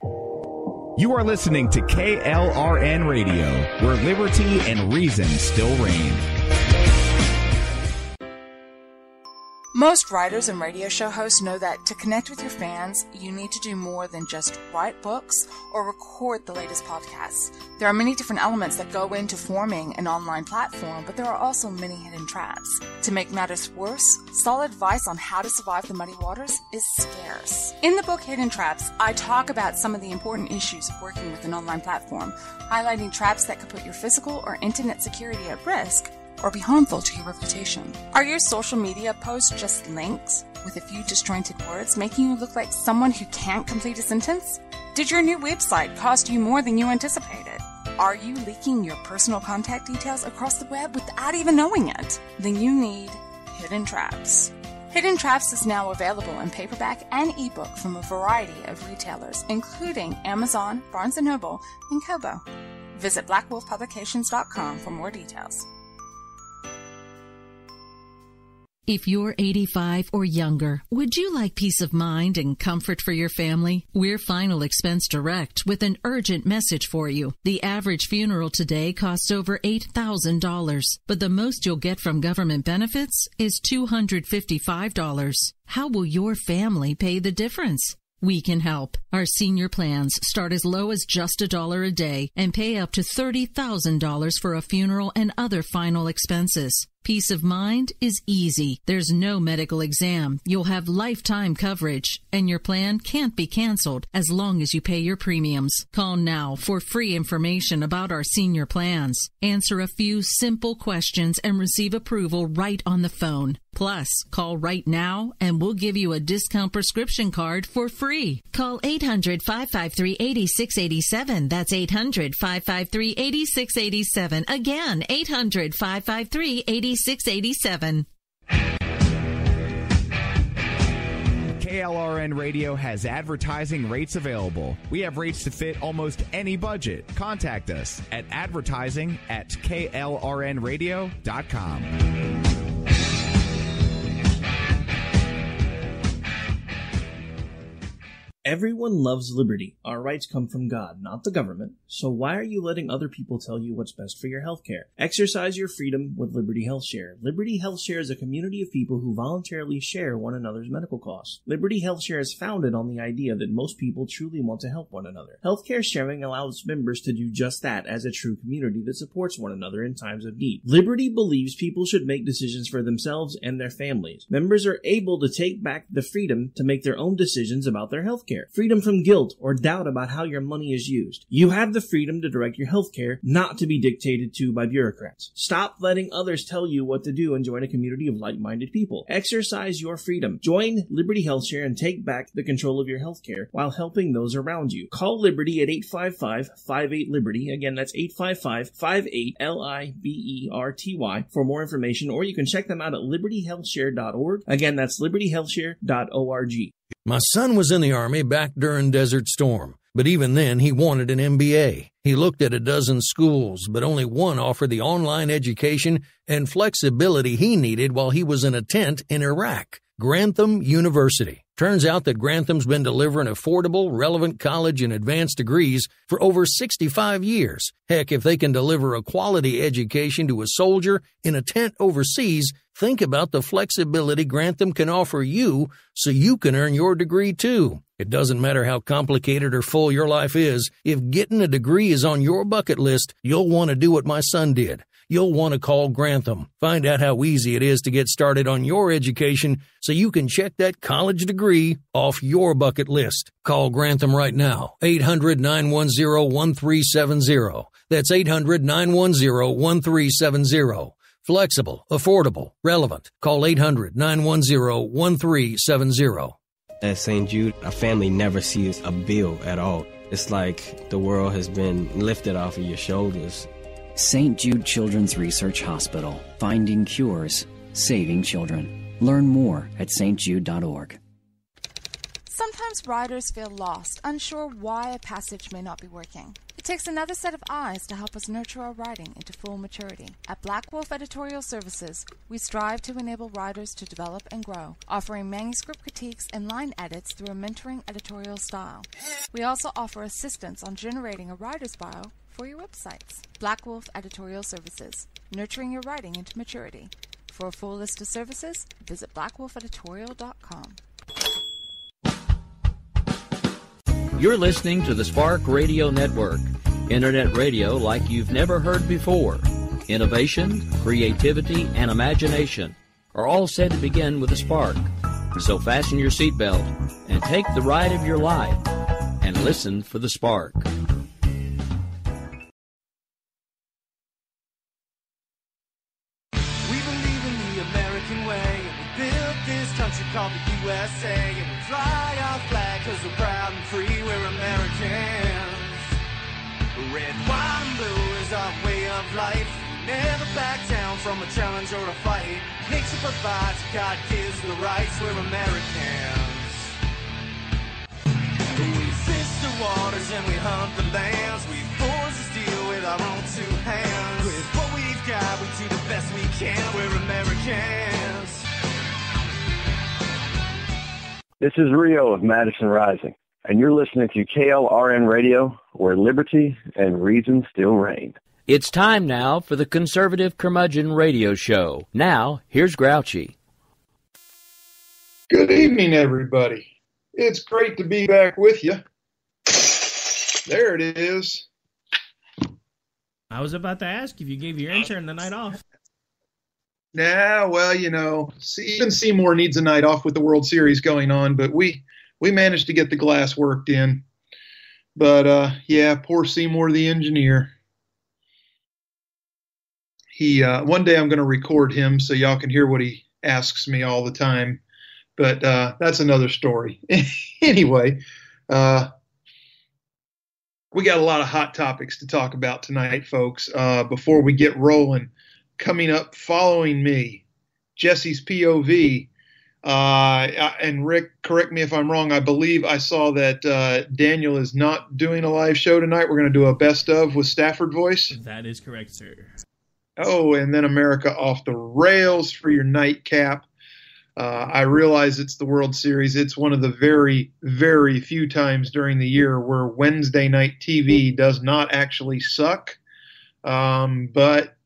You are listening to KLRN Radio, where liberty and reason still reign. Most writers and radio show hosts know that to connect with your fans, you need to do more than just write books or record the latest podcasts. There are many different elements that go into forming an online platform, but there are also many hidden traps. To make matters worse, solid advice on how to survive the muddy waters is scarce. In the book Hidden Traps, I talk about some of the important issues of working with an online platform, highlighting traps that could put your physical or internet security at risk or be harmful to your reputation. Are your social media posts just links with a few disjointed words, making you look like someone who can't complete a sentence? Did your new website cost you more than you anticipated? Are you leaking your personal contact details across the web without even knowing it? Then you need Hidden Traps. Hidden Traps is now available in paperback and ebook from a variety of retailers, including Amazon, Barnes & Noble, and Kobo. Visit blackwolfpublications.com for more details. If you're 85 or younger, would you like peace of mind and comfort for your family? We're Final Expense Direct with an urgent message for you. The average funeral today costs over $8,000, but the most you'll get from government benefits is $255. How will your family pay the difference? We can help. Our senior plans start as low as just $1 a day and pay up to $30,000 for a funeral and other final expenses. Peace of mind is easy. There's no medical exam. You'll have lifetime coverage, and your plan can't be canceled as long as you pay your premiums. Call now for free information about our senior plans. Answer a few simple questions and receive approval right on the phone. Plus, call right now and we'll give you a discount prescription card for free. Call 800-553-8687. That's 800-553-8687. Again, 800-553-8687. KLRN Radio has advertising rates available. We have rates to fit almost any budget. Contact us at advertising@klrnradio.com. Everyone loves liberty. Our rights come from God, not the government. So why are you letting other people tell you what's best for your health care? Exercise your freedom with Liberty Health Share. Liberty Health Share is a community of people who voluntarily share one another's medical costs. Liberty Health Share is founded on the idea that most people truly want to help one another. Healthcare sharing allows members to do just that as a true community that supports one another in times of need. Liberty believes people should make decisions for themselves and their families. Members are able to take back the freedom to make their own decisions about their health care. Freedom from guilt or doubt about how your money is used. You have the freedom to direct your health care, not to be dictated to by bureaucrats. Stop letting others tell you what to do and join a community of like-minded people. Exercise your freedom. Join Liberty Health Share and take back the control of your health care while helping those around you. Call Liberty at 855-58-LIBERTY. Again, that's 855-58-LIBERTY for more information, or you can check them out at libertyhealthshare.org. Again, that's libertyhealthshare.org. My son was in the Army back during Desert Storm, but even then he wanted an MBA. He looked at a dozen schools, but only one offered the online education and flexibility he needed while he was in a tent in Iraq. Grantham University. Turns out that Grantham's been delivering affordable, relevant college and advanced degrees for over 65 years. Heck, if they can deliver a quality education to a soldier in a tent overseas, think about the flexibility Grantham can offer you so you can earn your degree too. It doesn't matter how complicated or full your life is. If getting a degree is on your bucket list, you'll want to do what my son did. You'll want to call Grantham. Find out how easy it is to get started on your education so you can check that college degree off your bucket list. Call Grantham right now. 800-910-1370. That's 800-910-1370. Flexible, affordable, relevant. Call 800-910-1370. At St. Jude, our family never sees a bill at all. It's like the world has been lifted off of your shoulders. St. Jude Children's Research Hospital. Finding cures. Saving children. Learn more at stjude.org. Sometimes writers feel lost, unsure why a passage may not be working. It takes another set of eyes to help us nurture our writing into full maturity. At Black Wolf Editorial Services, we strive to enable writers to develop and grow, offering manuscript critiques and line edits through a mentoring editorial style. We also offer assistance on generating a writer's bio for your websites. Black Wolf Editorial Services, nurturing your writing into maturity. For a full list of services, visit blackwolfeditorial.com. You're listening to the Spark Radio Network, internet radio like you've never heard before. Innovation, creativity, and imagination are all said to begin with a spark. So fasten your seatbelt and take the ride of your life and listen for the spark. Called the USA, and we fly our flag cause we're proud and free, we're Americans. Red, white, and blue is our way of life. Never back down from a challenge or a fight. Nature provides, God gives the rights, we're Americans. We fish the waters and we hunt the lands. We forge the steel with our own two hands. With what we've got, we do the best we can, we're Americans. This is Rio of Madison Rising, and you're listening to KLRN Radio, where liberty and reason still reign. It's time now for the Conservative Curmudgeon Radio Show. Now, here's Grouchy. Good evening, everybody. It's great to be back with you. There it is. I was about to ask if you gave your intern the night off. Nah, well, you know, even Seymour needs a night off with the World Series going on, but we managed to get the glass worked in. But, yeah, poor Seymour the engineer. One day I'm going to record him so y'all can hear what he asks me all the time. But that's another story. Anyway, we got a lot of hot topics to talk about tonight, folks. Before we get rolling, coming up following me, Jesse's POV. And Rick, correct me if I'm wrong, I believe I saw that Daniel is not doing a live show tonight. We're going to do a best of with Stafford voice. That is correct, sir. Oh, and then America Off the Rails for your nightcap. I realize it's the World Series. It's one of the very, very few times during the year where Wednesday night TV does not actually suck. But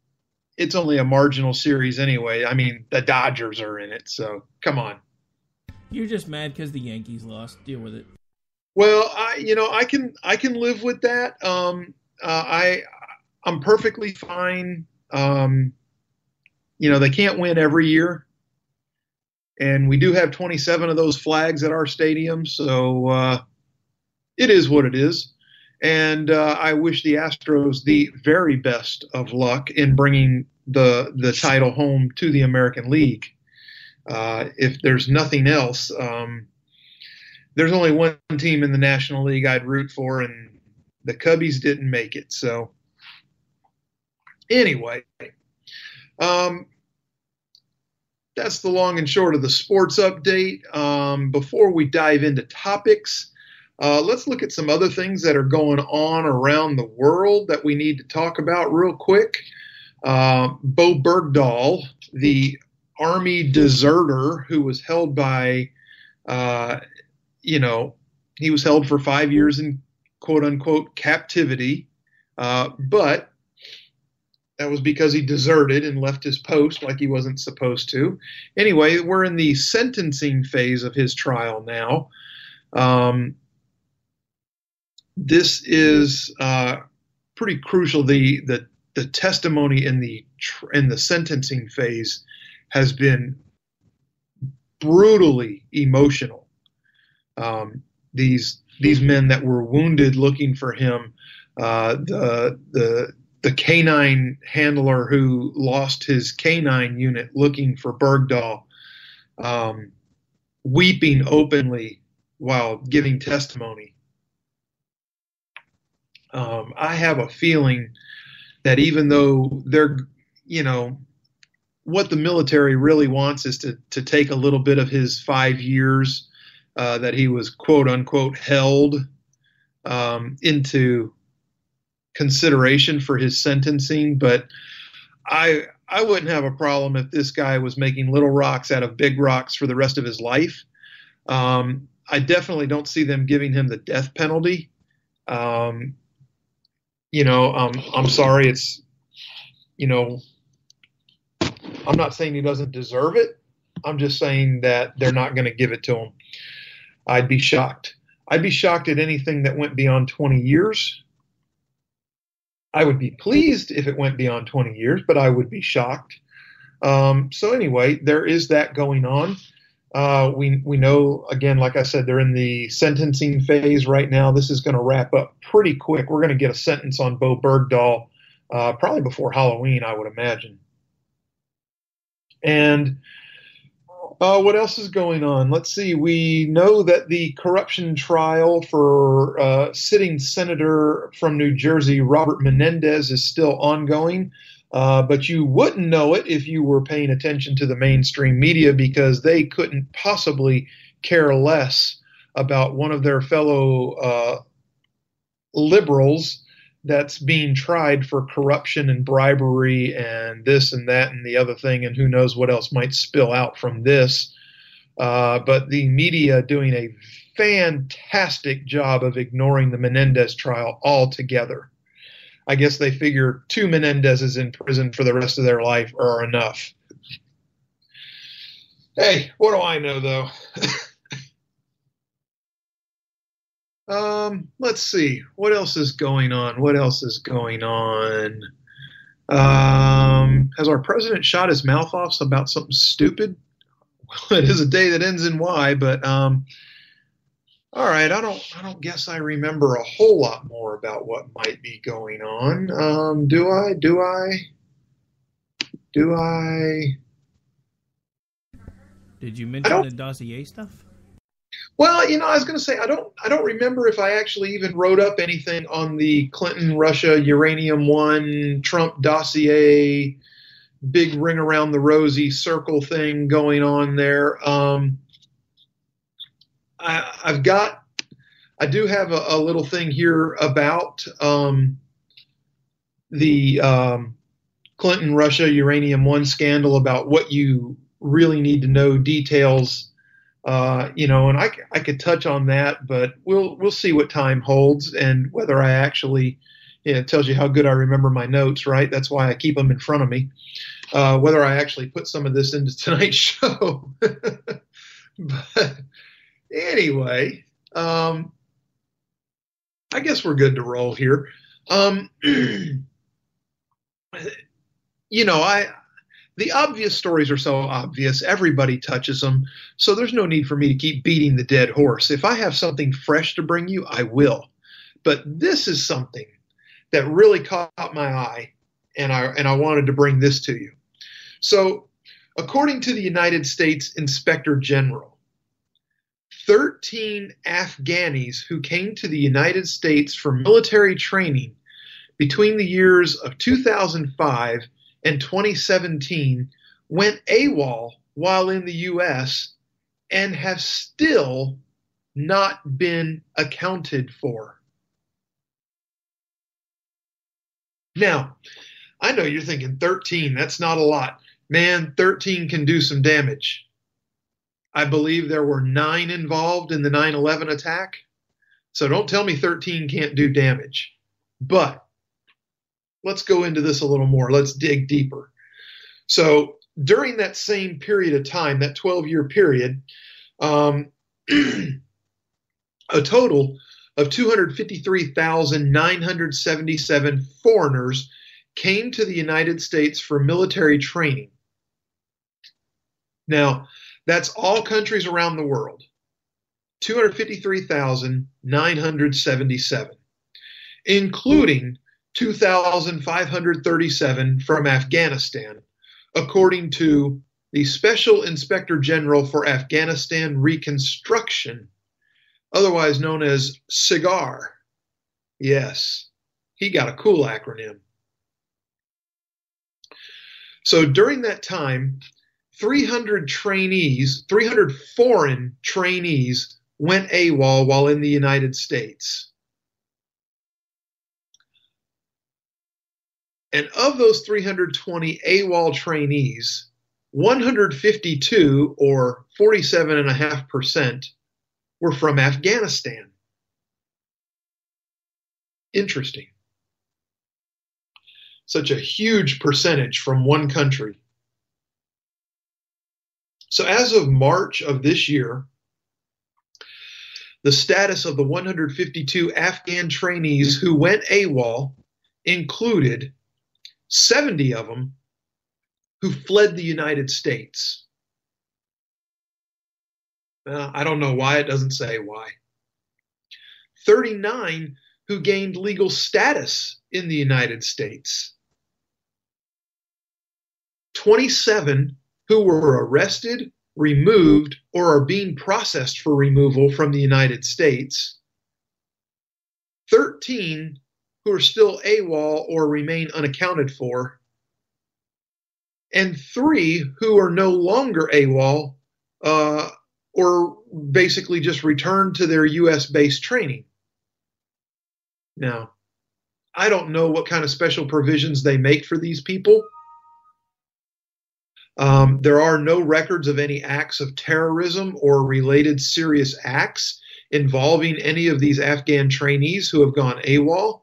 it's only a marginal series anyway. I mean, the Dodgers are in it, so come on. You're just mad because the Yankees lost. Deal with it. Well, I can live with that. I'm perfectly fine. They can't win every year, and we do have 27 of those flags at our stadium, so it is what it is. And I wish the Astros the very best of luck in bringing the title home to the American League. If there's nothing else, there's only one team in the National League I'd root for, and the Cubbies didn't make it. So anyway, that's the long and short of the sports update. Before we dive into topics, let's look at some other things that are going on around the world that we need to talk about real quick. Bo Bergdahl, the Army deserter who was held by, he was held for 5 years in quote unquote captivity. But that was because he deserted and left his post like he wasn't supposed to. Anyway, we're in the sentencing phase of his trial now. This is pretty crucial. The testimony in the sentencing phase has been brutally emotional. These men that were wounded looking for him, the canine handler who lost his canine unit looking for Bergdahl, weeping openly while giving testimony. I have a feeling that even though they're, what the military really wants is to take a little bit of his 5 years that he was quote unquote held into consideration for his sentencing, but I wouldn't have a problem if this guy was making little rocks out of big rocks for the rest of his life. I definitely don't see them giving him the death penalty. I'm sorry. It's, I'm not saying he doesn't deserve it. I'm just saying that they're not going to give it to him. I'd be shocked. I'd be shocked at anything that went beyond 20 years. I would be pleased if it went beyond 20 years, but I would be shocked. So anyway, there is that going on. We know, again, like I said, they're in the sentencing phase right now. This is going to wrap up pretty quick. We're going to get a sentence on Bo Bergdahl probably before Halloween, I would imagine. And what else is going on? Let's see. We know that the corruption trial for sitting senator from New Jersey, Robert Menendez, is still ongoing. But you wouldn't know it if you were paying attention to the mainstream media, because they couldn't possibly care less about one of their fellow liberals that's being tried for corruption and bribery and this and that and the other thing, and who knows what else might spill out from this. But the media doing a fantastic job of ignoring the Menendez trial altogether. I guess they figure 2 Menendezes in prison for the rest of their life are enough. Hey, what do I know, though? Let's see. What else is going on? Has our president shot his mouth off about something stupid? Well, it is a day that ends in Y, but all right, I don't guess I remember a whole lot more about what might be going on. Do I? Did you mention the dossier stuff? Well, I was going to say I don't remember if I actually even wrote up anything on the Clinton, Russia, Uranium One, Trump dossier, big ring around the rosy circle thing going on there. I do have a little thing here about the Clinton, Russia, Uranium One scandal, about what you really need to know, details. And I could touch on that, but we'll see what time holds and whether I actually, it tells you how good I remember my notes, right? That's why I keep them in front of me. Whether I actually put some of this into tonight's show. But anyway, I guess we're good to roll here. The obvious stories are so obvious. Everybody touches them. So there's no need for me to keep beating the dead horse. If I have something fresh to bring you, I will. But this is something that really caught my eye, and I wanted to bring this to you. So according to the United States Inspector General, 13 Afghanis who came to the United States for military training between the years of 2005 and 2017 went AWOL while in the U.S. and have still not been accounted for. Now, I know you're thinking 13, that's not a lot. Man, 13 can do some damage. I believe there were 9 involved in the 9/11 attack. So don't tell me 13 can't do damage. But let's go into this a little more. Let's dig deeper. So during that same period of time, that 12-year period, a total of 253,977 foreigners came to the United States for military training. Now, that's all countries around the world. 253,977, including 2,537 from Afghanistan, according to the Special Inspector General for Afghanistan Reconstruction, otherwise known as SIGAR. Yes, he got a cool acronym. So during that time, 300 foreign trainees went AWOL while in the United States. And of those 320 AWOL trainees, 152, or 47.5%, were from Afghanistan. Interesting. Such a huge percentage from one country. So as of March of this year, the status of the 152 Afghan trainees who went AWOL included 70 of them who fled the United States. I don't know why, it doesn't say why. 39 who gained legal status in the United States. 27 who were arrested, removed, or are being processed for removal from the United States. 13 who are still AWOL or remain unaccounted for. And 3 who are no longer AWOL or basically just returned to their U.S.-based training. Now, I don't know what kind of special provisions they make for these people. There are no records of any acts of terrorism or related serious acts involving any of these Afghan trainees who have gone AWOL.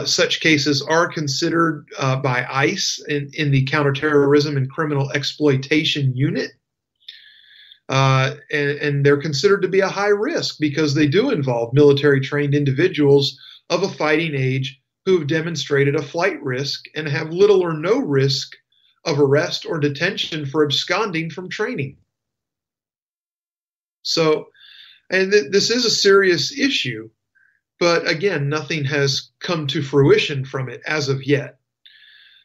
Such cases are considered by ICE in the Counterterrorism and Criminal Exploitation Unit. And they're considered to be a high risk because they do involve military-trained individuals of a fighting age who have demonstrated a flight risk and have little or no risk of arrest or detention for absconding from training. So, and this is a serious issue, but again, nothing has come to fruition from it as of yet.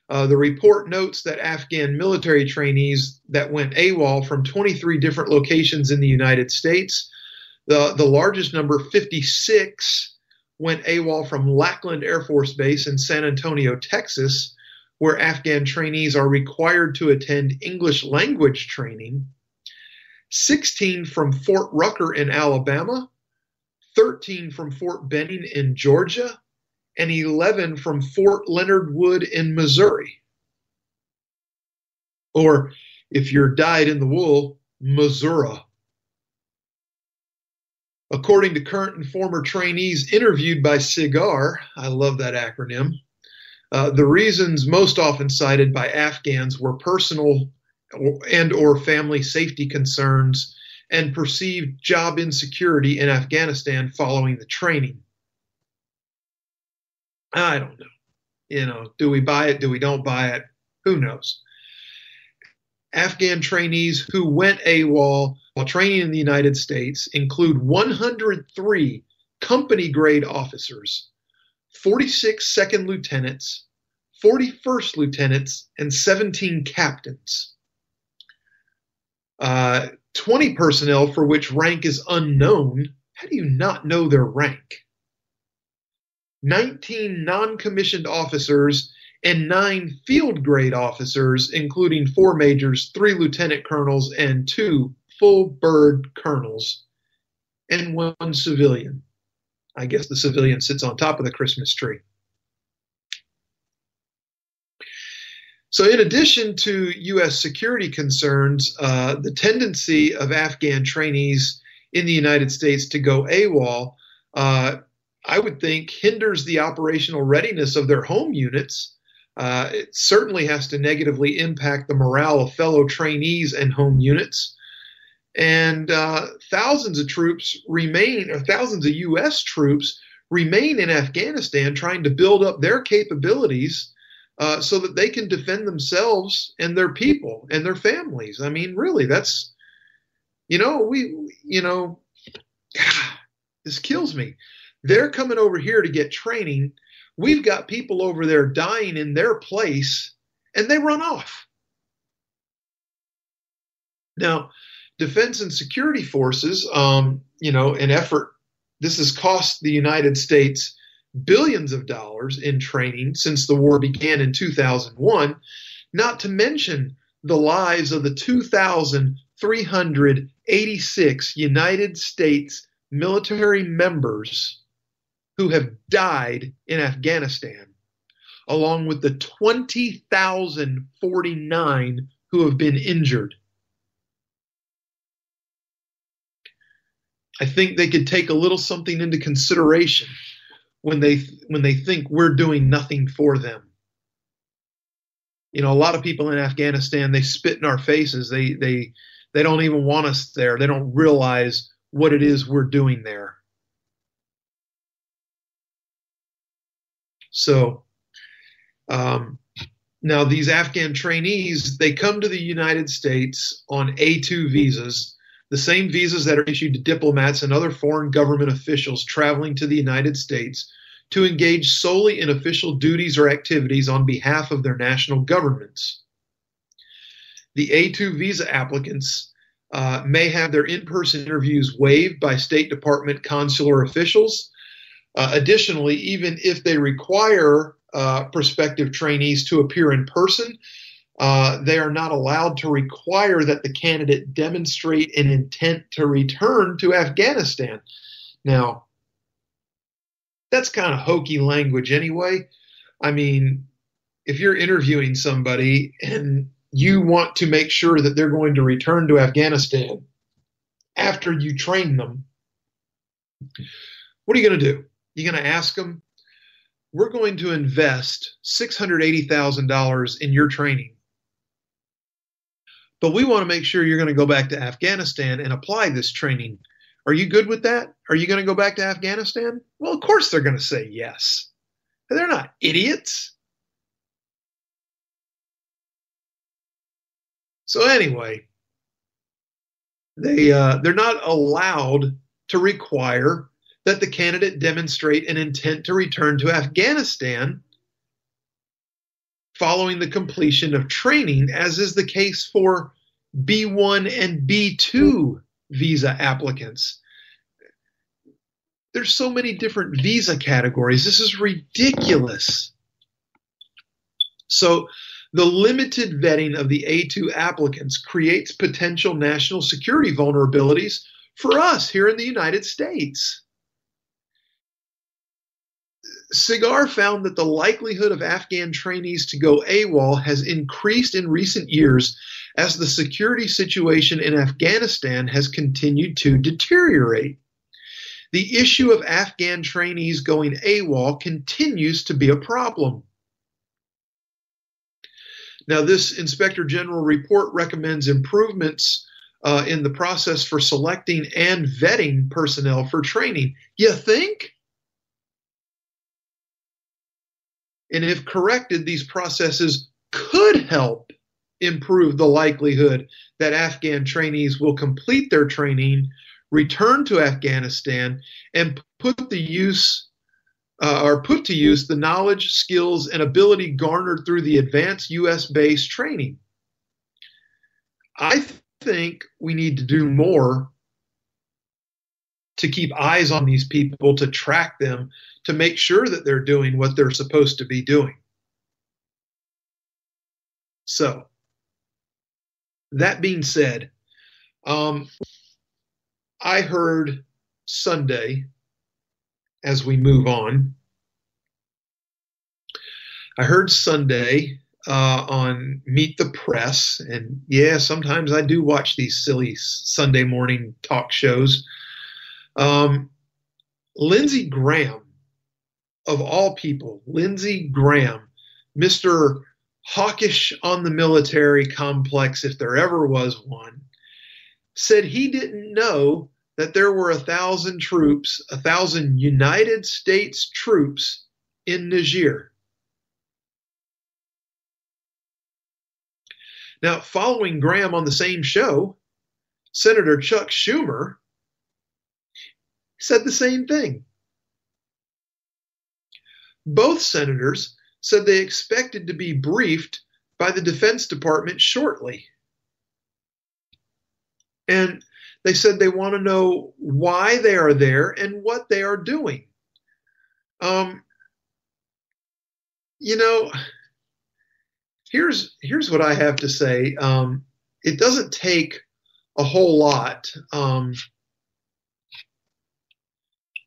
The report notes that Afghan military trainees that went AWOL from 23 different locations in the United States, the largest number, 56, went AWOL from Lackland Air Force Base in San Antonio, Texas, where Afghan trainees are required to attend English language training. 16 from Fort Rucker in Alabama, 13 from Fort Benning in Georgia, and 11 from Fort Leonard Wood in Missouri. Or, if you're dyed in the wool, Missouri. According to current and former trainees interviewed by SIGAR, I love that acronym, the reasons most often cited by Afghans were personal and or family safety concerns and perceived job insecurity in Afghanistan following the training. I don't know. Do we buy it? Do we don't buy it? Who knows? Afghan trainees who went AWOL while training in the United States include 103 company grade officers, 46 second lieutenants, 40 first lieutenants, and 17 captains. 20 personnel for which rank is unknown. How do you not know their rank? 19 non-commissioned officers and 9 field grade officers, including 4 majors, 3 lieutenant colonels, and 2 full bird colonels, and 1 civilian. I guess the civilian sits on top of the Christmas tree. So in addition to U.S. security concerns, the tendency of Afghan trainees in the United States to go AWOL, I would think, hinders the operational readiness of their home units. It certainly has to negatively impact the morale of fellow trainees and home units. And thousands of U.S. troops remain in Afghanistan trying to build up their capabilities so that they can defend themselves and their people and their families. I mean, really, that's, this kills me. They're coming over here to get training. We've got people over there dying in their place, and they run off. Now, defense and security forces, an effort, this has cost the United States billions of dollars in training since the war began in 2001, not to mention the lives of the 2,386 United States military members who have died in Afghanistan. along with the 20,049 who have been injured. I think they could take a little something into consideration when they think we're doing nothing for them. You know, a lot of people in Afghanistan, they spit in our faces. They don't even want us there. They don't realize what it is we're doing there. So now these Afghan trainees, they come to the United States on A2 visas, the same visas that are issued to diplomats and other foreign government officials traveling to the United States to engage solely in official duties or activities on behalf of their national governments. The A2 visa applicants may have their in-person interviews waived by State Department consular officials. Additionally, even if they require prospective trainees to appear in person, they are not allowed to require that the candidate demonstrate an intent to return to Afghanistan. Now, that's kind of hokey language anyway. I mean, if you're interviewing somebody and you want to make sure that they're going to return to Afghanistan after you train them, what are you going to do? You're going to ask them, we're going to invest $680,000 in your training, but we want to make sure you're going to go back to Afghanistan and apply this training. Are you good with that? Are you going to go back to Afghanistan? Well, of course they're going to say yes. They're not idiots. So anyway, they're not allowed to require that the candidate demonstrate an intent to return to Afghanistan following the completion of training, as is the case for B1 and B2 visa applicants. There's so many different visa categories. This is ridiculous. So the limited vetting of the A2 applicants creates potential national security vulnerabilities for us here in the United States. Cigar found that the likelihood of Afghan trainees to go AWOL has increased in recent years as the security situation in Afghanistan has continued to deteriorate. The issue of Afghan trainees going AWOL continues to be a problem. Now, this Inspector General report recommends improvements in the process for selecting and vetting personnel for training. You think? And if corrected, these processes could help improve the likelihood that Afghan trainees will complete their training, return to Afghanistan, and put to use the knowledge, skills, and ability garnered through the advanced U.S.-based training. I think we need to do more to keep eyes on these people, to track them, to make sure that they're doing what they're supposed to be doing. So, that being said, I heard Sunday, as we move on, I heard Sunday on Meet the Press, and yeah, sometimes I do watch these silly Sunday morning talk shows. Lindsey Graham, of all people, Lindsey Graham, Mr. hawkish on the military complex, if there ever was one, said he didn't know that there were 1,000 troops, 1,000 United States troops in Niger. Now, following Graham on the same show, Senator Chuck Schumer said the same thing. Both senators said they expected to be briefed by the Defense Department shortly. And they said they want to know why they are there and what they are doing. Here's what I have to say. It doesn't take a whole lot.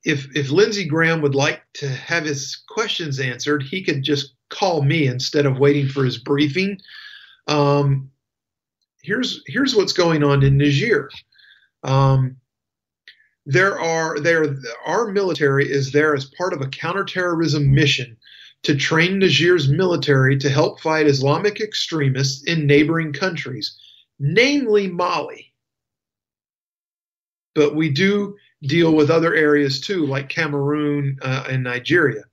If Lindsey Graham would like to have his questions answered, he could just call me instead of waiting for his briefing. Here's what's going on in Niger. Our military is there as part of a counterterrorism mission to train Niger's military to help fight Islamic extremists in neighboring countries, namely Mali. But we do deal with other areas too, like Cameroon and Nigeria.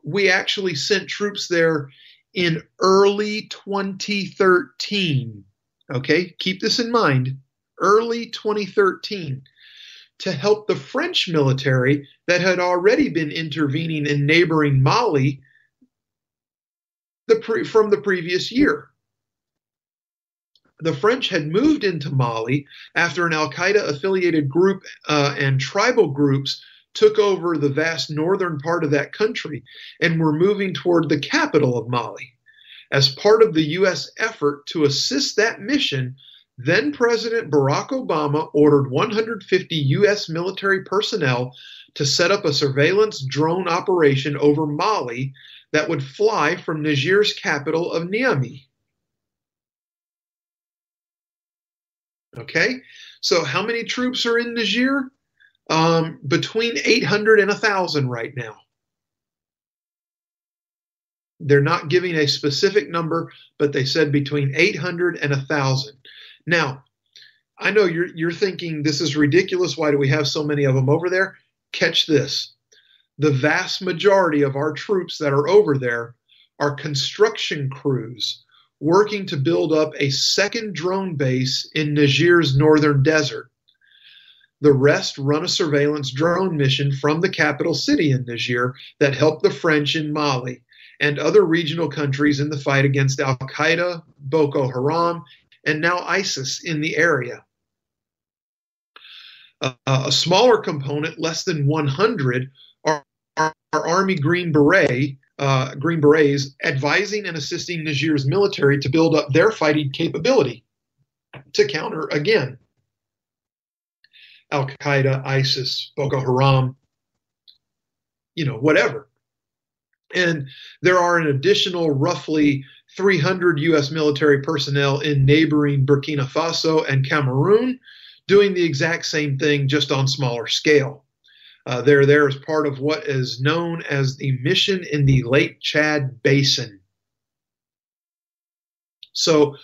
We actually sent troops there in early 2013. Okay, keep this in mind. Early 2013, to help the French military that had already been intervening in neighboring Mali from the previous year. The French had moved into Mali after an al-Qaeda affiliated group and tribal groups took over the vast northern part of that country and were moving toward the capital of Mali. As part of the U.S. effort to assist that mission, then President Barack Obama ordered 150 U.S. military personnel to set up a surveillance drone operation over Mali that would fly from Niger's capital of Niamey. Okay, so how many troops are in Niger? Between 800 and 1,000 right now. They're not giving a specific number, but they said between 800 and 1,000. Now, I know you're thinking this is ridiculous. Why do we have so many of them over there? Catch this. The vast majority of our troops that are over there are construction crews working to build up a second drone base in Niger's northern desert. The rest run a surveillance drone mission from the capital city in Niger that helped the French in Mali and other regional countries in the fight against al-Qaeda, Boko Haram, and now ISIS in the area. A smaller component, less than 100, are Army Green Berets advising and assisting Niger's military to build up their fighting capability to counter, again, al-Qaeda, ISIS, Boko Haram, whatever. And there are an additional roughly 300 U.S. military personnel in neighboring Burkina Faso and Cameroon doing the exact same thing, just on smaller scale. They're there as part of what is known as the mission in the Lake Chad Basin. So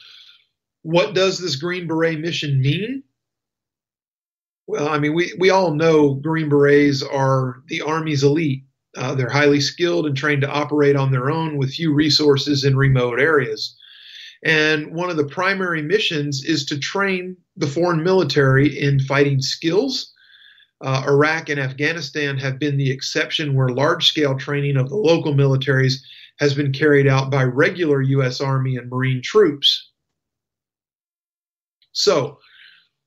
what does this Green Beret mission mean? Well, I mean, we all know Green Berets are the Army's elite. They're highly skilled and trained to operate on their own with few resources in remote areas. And one of the primary missions is to train the foreign military in fighting skills. Iraq and Afghanistan have been the exception, where large-scale training of the local militaries has been carried out by regular U.S. Army and Marine troops. So,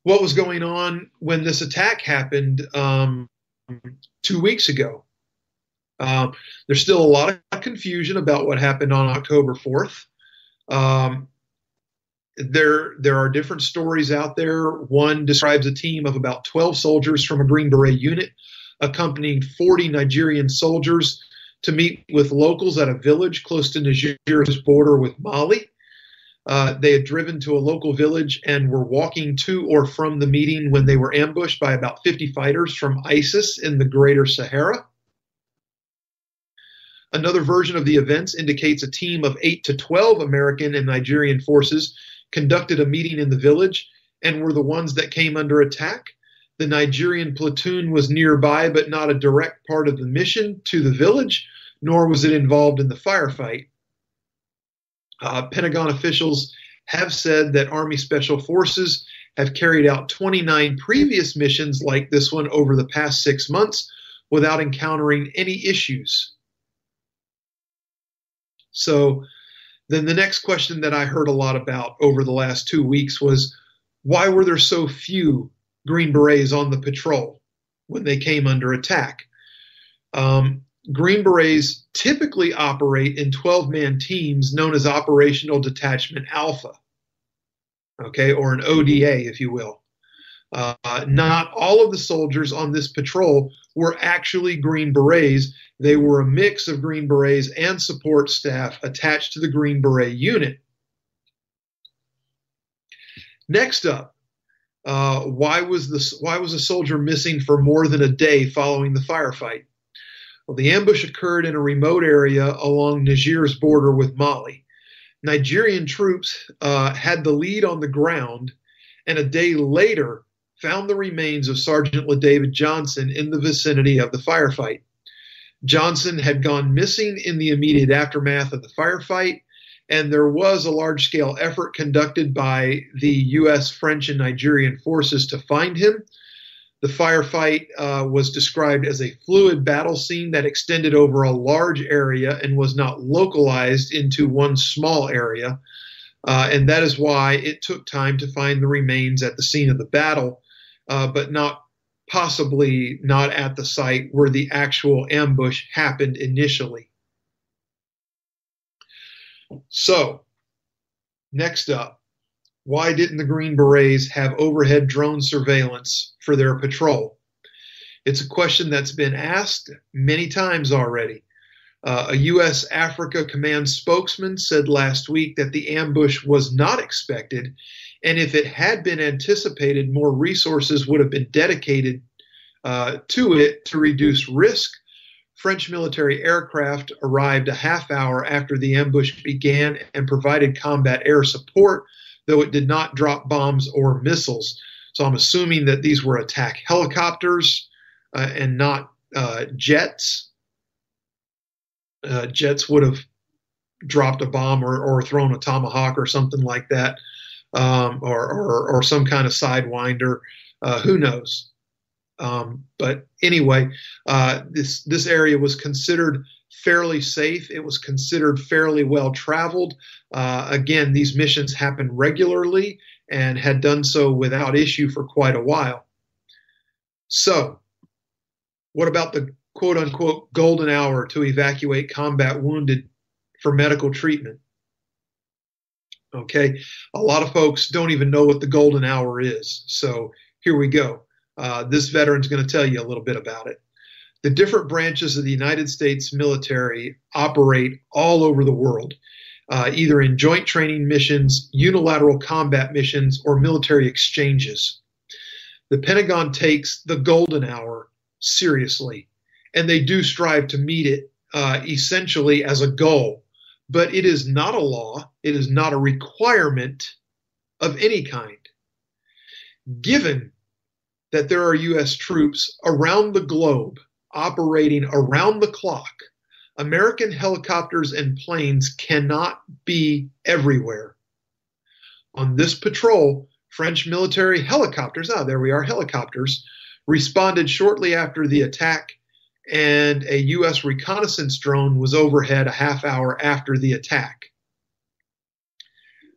what was going on when this attack happened 2 weeks ago? There's still a lot of confusion about what happened on October 4th. There are different stories out there. One describes a team of about 12 soldiers from a Green Beret unit accompanying 40 Nigerian soldiers to meet with locals at a village close to Niger's border with Mali. They had driven to a local village and were walking to or from the meeting when they were ambushed by about 50 fighters from ISIS in the Greater Sahara. Another version of the events indicates a team of 8 to 12 American and Nigerian forces conducted a meeting in the village and were the ones that came under attack. The Nigerian platoon was nearby, but not a direct part of the mission to the village, nor was it involved in the firefight. Pentagon officials have said that Army Special Forces have carried out 29 previous missions like this one over the past 6 months without encountering any issues. So then the next question that I heard a lot about over the last 2 weeks was, why were there so few Green Berets on the patrol when they came under attack? Green Berets typically operate in 12-man teams known as Operational Detachment Alpha, okay, or an ODA, if you will. Not all of the soldiers on this patrol were actually Green Berets. They were a mix of Green Berets and support staff attached to the Green Beret unit. Next up, why was a soldier missing for more than a day following the firefight? Well, the ambush occurred in a remote area along Niger's border with Mali. Nigerian troops had the lead on the ground, and a day later found the remains of Sergeant LaDavid Johnson in the vicinity of the firefight. Johnson had gone missing in the immediate aftermath of the firefight, and there was a large-scale effort conducted by the U.S., French, and Nigerian forces to find him. The firefight was described as a fluid battle scene that extended over a large area and was not localized into one small area, and that is why it took time to find the remains at the scene of the battle, but possibly not at the site where the actual ambush happened initially. So, next up, why didn't the Green Berets have overhead drone surveillance for their patrol? It's a question that's been asked many times already. A U.S. Africa Command spokesman said last week that the ambush was not expected, and if it had been anticipated, more resources would have been dedicated to it to reduce risk. French military aircraft arrived a half hour after the ambush began and provided combat air support, though it did not drop bombs or missiles. So I'm assuming that these were attack helicopters and not jets. Jets would have dropped a bomb or thrown a tomahawk or something like that, or some kind of sidewinder. Who knows? But anyway, this area was considered fairly safe. It was considered fairly well traveled. Again, these missions happen regularly and had done so without issue for quite a while. So, what about the quote-unquote golden hour to evacuate combat wounded for medical treatment? Okay, a lot of folks don't even know what the golden hour is. So here we go. This veteran's going to tell you a little bit about it. The different branches of the United States military operate all over the world, either in joint training missions, unilateral combat missions, or military exchanges. The Pentagon takes the golden hour seriously, and they do strive to meet it essentially as a goal. But it is not a law. It is not a requirement of any kind. Given that there are U.S. troops around the globe operating around the clock, American helicopters and planes cannot be everywhere. On this patrol, French military helicopters, there we are, helicopters, responded shortly after the attack, and a U.S. reconnaissance drone was overhead a half hour after the attack.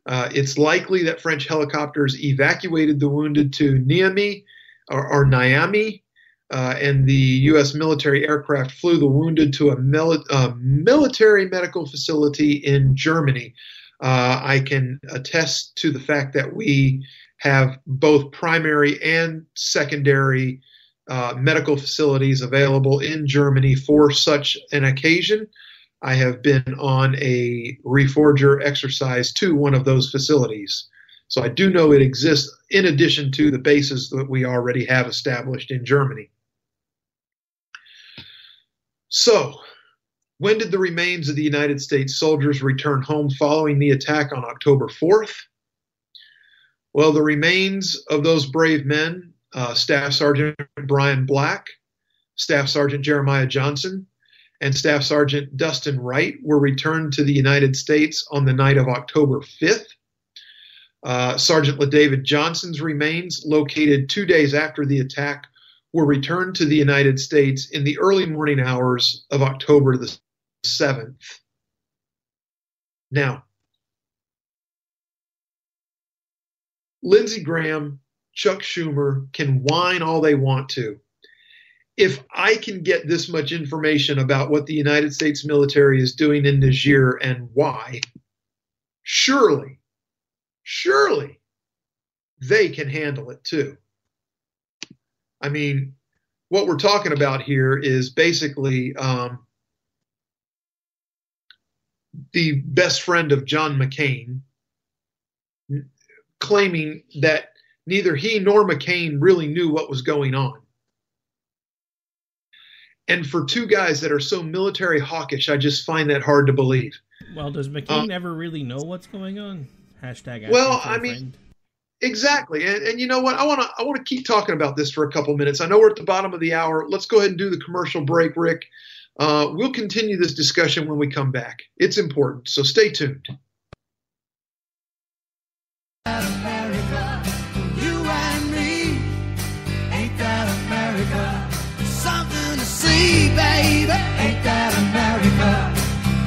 It's likely that French helicopters evacuated the wounded to Niamey, and the U.S. military aircraft flew the wounded to a military medical facility in Germany. I can attest to the fact that we have both primary and secondary medical facilities available in Germany for such an occasion. I have been on a Reforger exercise to one of those facilities. So I do know it exists in addition to the bases that we already have established in Germany. So, when did the remains of the United States soldiers return home following the attack on October 4th? Well, the remains of those brave men, Staff Sergeant Brian Black, Staff Sergeant Jeremiah Johnson, and Staff Sergeant Dustin Wright were returned to the United States on the night of October 5th. Sergeant LaDavid Johnson's remains, located 2 days after the attack, were returned to the United States in the early morning hours of October the 7th. Now, Lindsey Graham, Chuck Schumer can whine all they want to. If I can get this much information about what the United States military is doing in Niger and why, surely they can handle it too. I mean, what we're talking about here is basically the best friend of John McCain, claiming that neither he nor McCain really knew what was going on. And for two guys that are so military hawkish, I just find that hard to believe. Well, does McCain ever really know what's going on? Hashtag. Well, I mean, exactly. And you know what? I want to keep talking about this for a couple minutes. I know we're at the bottom of the hour. Let's go ahead and do the commercial break, Rick. We'll continue this discussion when we come back. It's important, so stay tuned. America, you and me, ain't that America? Something to see, baby, ain't that America?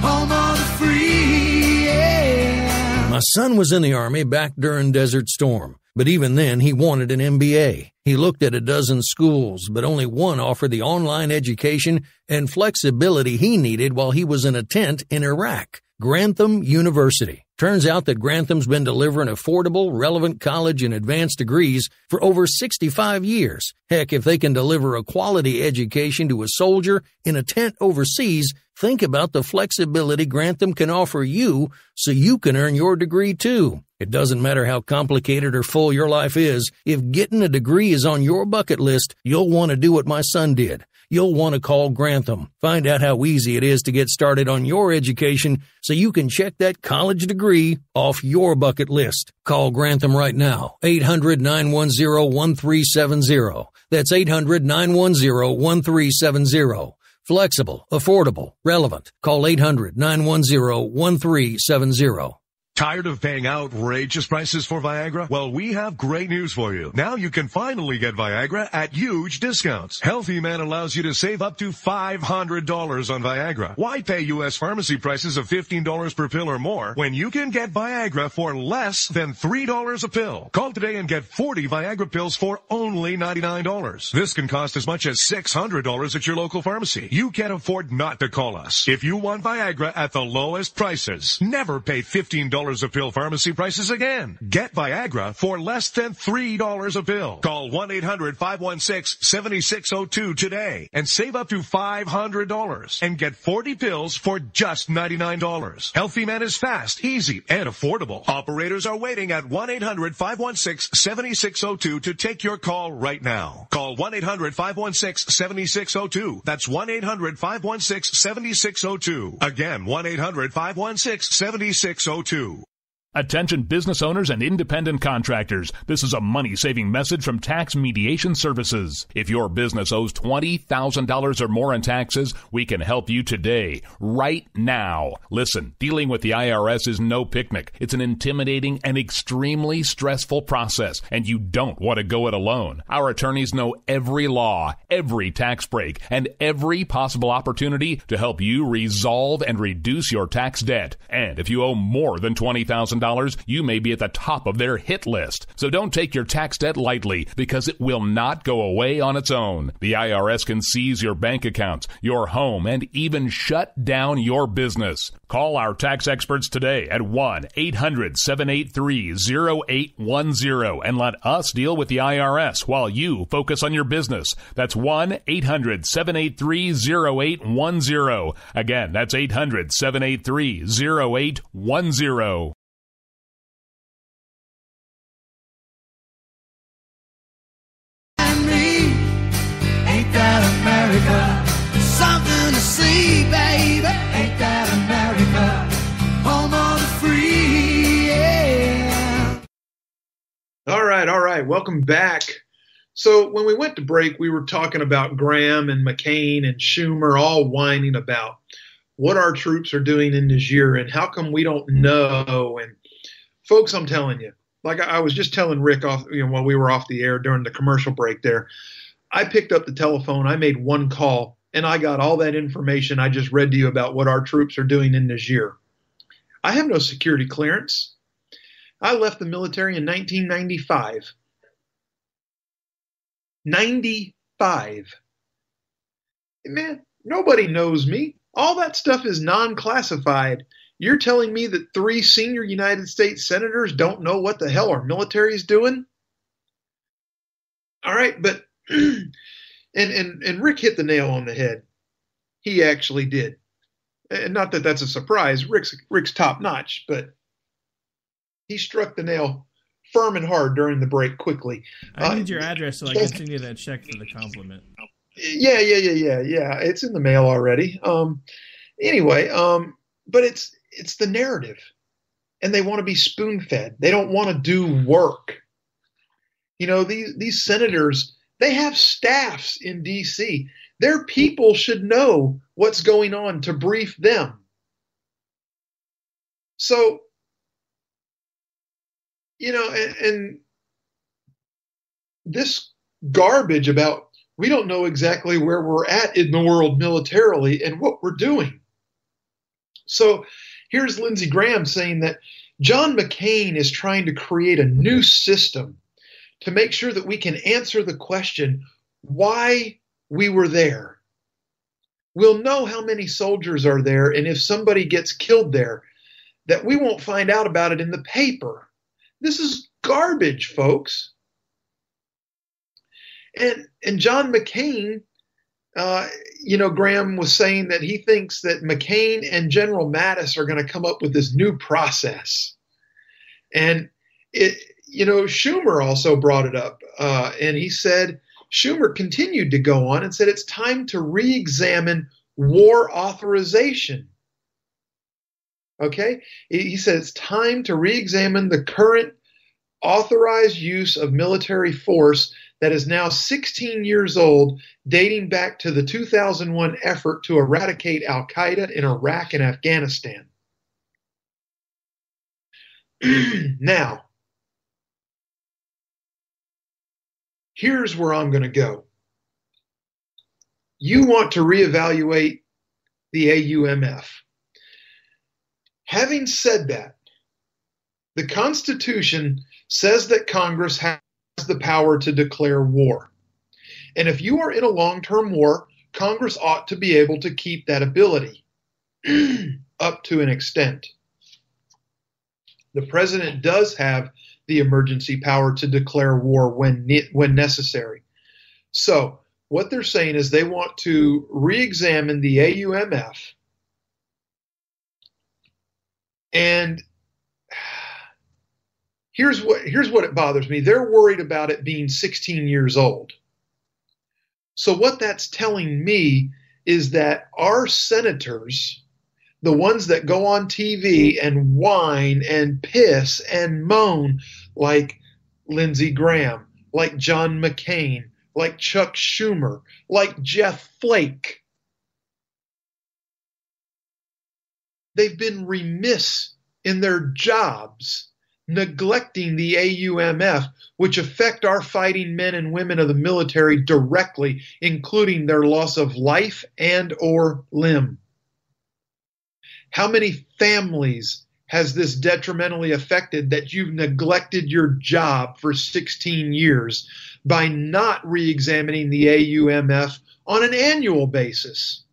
Home of the free, yeah. My son was in the Army back during Desert Storm, but even then he wanted an MBA. He looked at a dozen schools, but only one offered the online education and flexibility he needed while he was in a tent in Iraq. Grantham University. Turns out that Grantham's been delivering affordable, relevant college and advanced degrees for over 65 years. Heck, if they can deliver a quality education to a soldier in a tent overseas, think about the flexibility Grantham can offer you so you can earn your degree too. It doesn't matter how complicated or full your life is. If getting a degree is on your bucket list, you'll want to do what my son did. You'll want to call Grantham. Find out how easy it is to get started on your education so you can check that college degree off your bucket list. Call Grantham right now. 800-910-1370. That's 800-910-1370. Flexible, affordable, relevant. Call 800-910-1370. Tired of paying outrageous prices for Viagra? Well, we have great news for you. Now you can finally get Viagra at huge discounts. Healthy Man allows you to save up to $500 on Viagra. Why pay U.S. pharmacy prices of $15 per pill or more when you can get Viagra for less than $3 a pill? Call today and get 40 Viagra pills for only $99. This can cost as much as $600 at your local pharmacy. You can't afford not to call us. If you want Viagra at the lowest prices, never pay $15 a pill pharmacy prices again. Get Viagra for less than $3 a pill. Call 1-800-516-7602 today and save up to $500 and get 40 pills for just $99. Healthy Man is fast, easy, and affordable. Operators are waiting at 1-800-516-7602 to take your call right now. Call 1-800-516-7602. That's 1-800-516-7602. Again, 1-800-516-7602. Attention business owners and independent contractors. This is a money-saving message from Tax Mediation Services. If your business owes $20,000 or more in taxes, we can help you today, right now. Listen, dealing with the IRS is no picnic. It's an intimidating and extremely stressful process, and you don't want to go it alone. Our attorneys know every law, every tax break, and every possible opportunity to help you resolve and reduce your tax debt. And if you owe more than $20,000, you may be at the top of their hit list. So don't take your tax debt lightly, because it will not go away on its own. The IRS can seize your bank accounts, your home, and even shut down your business. Call our tax experts today at 1-800-783-0810 and let us deal with the IRS while you focus on your business. That's 1-800-783-0810. Again, that's 800-783-0810. Ain't that America? Something to see, baby. Ain't that America? Home of the free, yeah. All right. Welcome back. So when we went to break, we were talking about Graham and McCain and Schumer all whining about what our troops are doing in Niger and how come we don't know. And folks, I'm telling you, like I was just telling Rick off, while we were off the air during the commercial break there, I picked up the telephone, I made one call, and I got all that information I just read to you about what our troops are doing in Niger. I have no security clearance. I left the military in 1995. 95. Man, nobody knows me. All that stuff is non-classified. You're telling me that 3 senior United States senators don't know what the hell our military is doing? All right, but and Rick hit the nail on the head. He actually did. And not that that's a surprise. Rick's top notch, but he struck the nail firm and hard during the break quickly. I need your address so I can send you that check for the compliment. Yeah. It's in the mail already. Anyway, but it's the narrative, and they want to be spoon-fed. They don't want to do work. These senators, they have staffs in D.C. Their people should know what's going on to brief them. So, and this garbage about we don't know exactly where we're at in the world militarily and what we're doing. So here's Lindsey Graham saying that John McCain is trying to create a new system to make sure that we can answer the question why we were there. We'll know how many soldiers are there, and if somebody gets killed there, that we won't find out about it in the paper. This is garbage, folks. And John McCain, Graham was saying that he thinks that McCain and General Mattis are going to come up with this new process. And Schumer also brought it up, and he said, Schumer continued to go on and said it's time to re-examine war authorization. Okay? He said it's time to re-examine the current authorized use of military force that is now 16 years old, dating back to the 2001 effort to eradicate al-Qaeda in Iraq and Afghanistan. Now, here's where I'm going to go. You want to reevaluate the AUMF. Having said that, the Constitution says that Congress has the power to declare war. And if you are in a long-term war, Congress ought to be able to keep that ability up to an extent. The president does have the emergency power to declare war when necessary. So what they're saying is they want to re-examine the AUMF, and here's what it bothers me. They're worried about it being 16 years old. So what that's telling me is that our senators, the ones that go on TV and whine and piss and moan like Lindsey Graham, like John McCain, like Chuck Schumer, like Jeff Flake, they've been remiss in their jobs, neglecting the AUMF, which affect our fighting men and women of the military directly, including their loss of life and or limb. How many families has this detrimentally affected that you've neglected your job for 16 years by not re-examining the AUMF on an annual basis?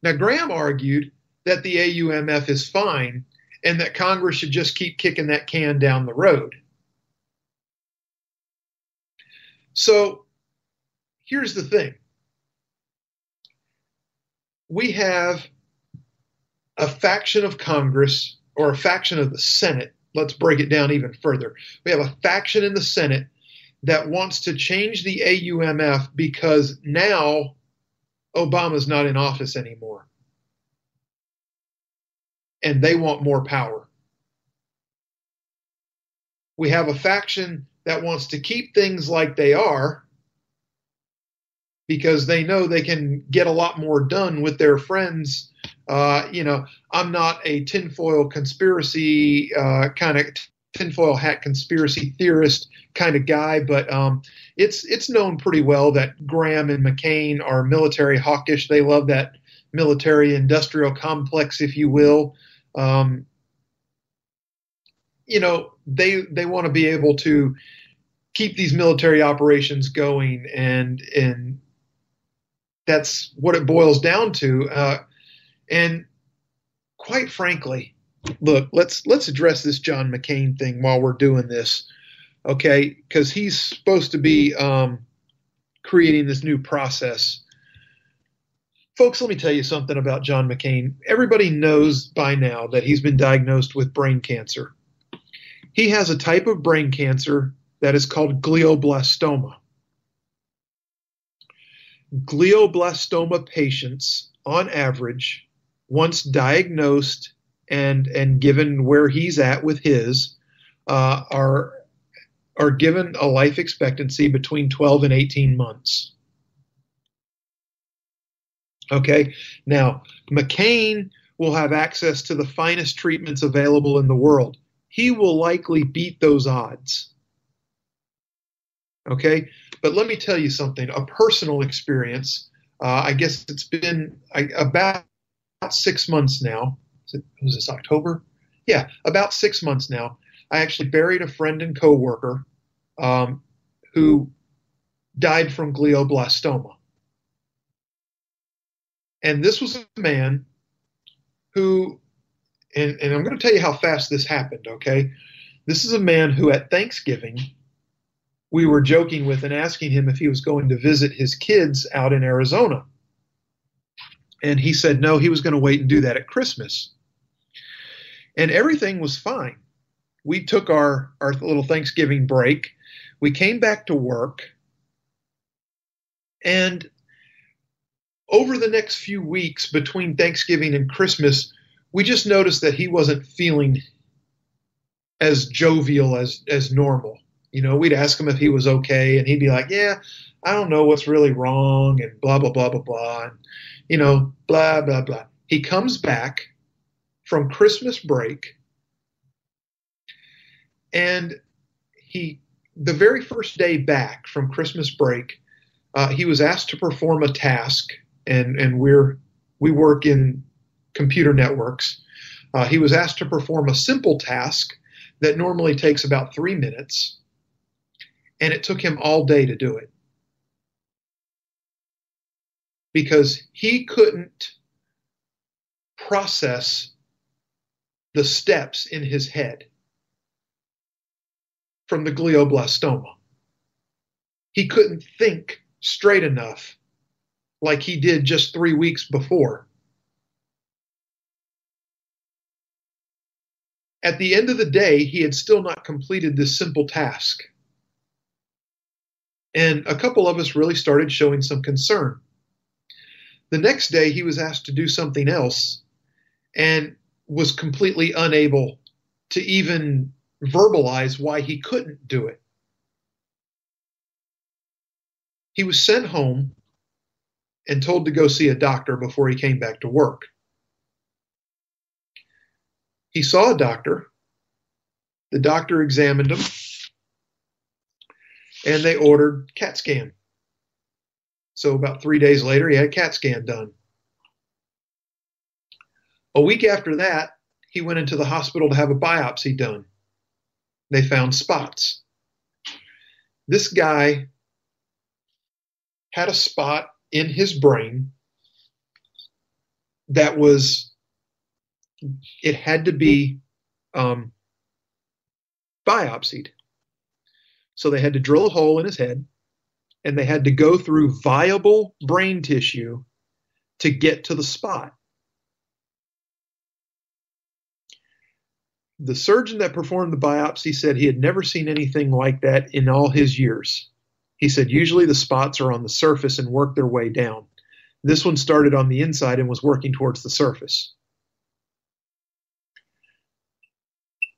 Now, Graham argued that the AUMF is fine and that Congress should just keep kicking that can down the road. So here's the thing. We have a faction of Congress, or a faction of the Senate. Let's break it down even further. We have a faction in the Senate that wants to change the AUMF because now Obama's not in office anymore. And they want more power. We have a faction that wants to keep things like they are because they know they can get a lot more done with their friends. I'm not a tinfoil conspiracy tinfoil hat conspiracy theorist kind of guy, but it's known pretty well that Graham and McCain are military hawkish. They love that military industrial complex, if you will. They want to be able to keep these military operations going, and that's what it boils down to. And quite frankly, look, let's address this John McCain thing while we're doing this, okay? Because he's supposed to be creating this new process. Folks, let me tell you something about John McCain. Everybody knows by now that he's been diagnosed with brain cancer. He has a type of brain cancer that is called glioblastoma. Glioblastoma patients, on average, once diagnosed and given where he's at with his, are given a life expectancy between 12 and 18 months. Okay, now McCain will have access to the finest treatments available in the world. He will likely beat those odds. Okay, but let me tell you something, a personal experience. I guess it's been about 6 months now. Was this October? Yeah, about 6 months now. I actually buried a friend and coworker who died from glioblastoma. And this was a man who, and I'm going to tell you how fast this happened, okay? This is a man who at Thanksgiving, we were joking with and asking him if he was going to visit his kids out in Arizona. And he said no, he was going to wait and do that at Christmas. And everything was fine. We took our little Thanksgiving break. We came back to work. And over the next few weeks between Thanksgiving and Christmas, we just noticed that he wasn't feeling as jovial as normal. You know, we'd ask him if he was okay, and he'd be like, yeah, I don't know what's really wrong, and blah, blah, blah, blah, blah, and, you know, blah, blah, blah. He comes back from Christmas break, and the very first day back from Christmas break, he was asked to perform a task, and we work in computer networks. He was asked to perform a simple task that normally takes about 3 minutes, and it took him all day to do it because he couldn't process the steps in his head from the glioblastoma. He couldn't think straight enough like he did just 3 weeks before. At the end of the day, he had still not completed this simple task. And a couple of us really started showing some concern. The next day, he was asked to do something else and was completely unable to even verbalize why he couldn't do it. He was sent home and told to go see a doctor before he came back to work. He saw a doctor. The doctor examined him, and they ordered CAT scan. So about 3 days later, he had a CAT scan done. A week after that, he went into the hospital to have a biopsy done. They found spots. This guy had a spot in his brain that it had to be biopsied. So they had to drill a hole in his head, and they had to go through viable brain tissue to get to the spot. The surgeon that performed the biopsy said he had never seen anything like that in all his years. He said usually the spots are on the surface and work their way down. This one started on the inside and was working towards the surface.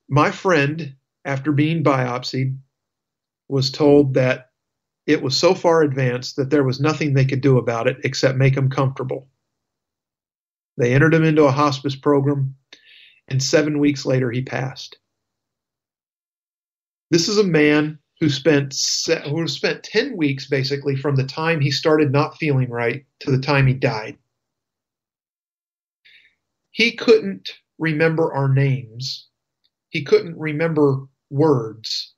My friend, after being biopsied, was told that it was so far advanced that there was nothing they could do about it except make him comfortable. They entered him into a hospice program, and 7 weeks later he passed. This is a man who spent 10 weeks basically from the time he started not feeling right to the time he died. He couldn't remember our names. He couldn't remember words.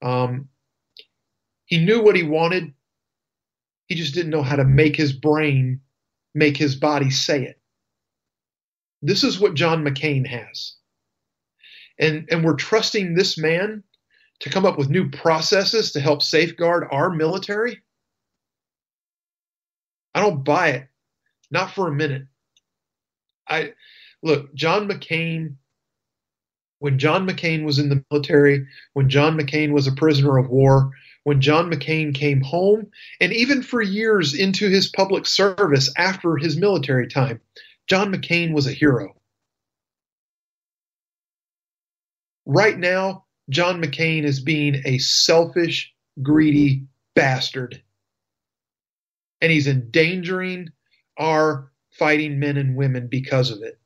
He knew what he wanted. He just didn't know how to make his brain, make his body say it. This is what John McCain has. And we're trusting this man to come up with new processes to help safeguard our military? I don't buy it. Not for a minute. Look, John McCain, when John McCain was in the military, when John McCain was a prisoner of war, when John McCain came home, and even for years into his public service after his military time, John McCain was a hero. Right now, John McCain is being a selfish, greedy bastard. And he's endangering our fighting men and women because of it.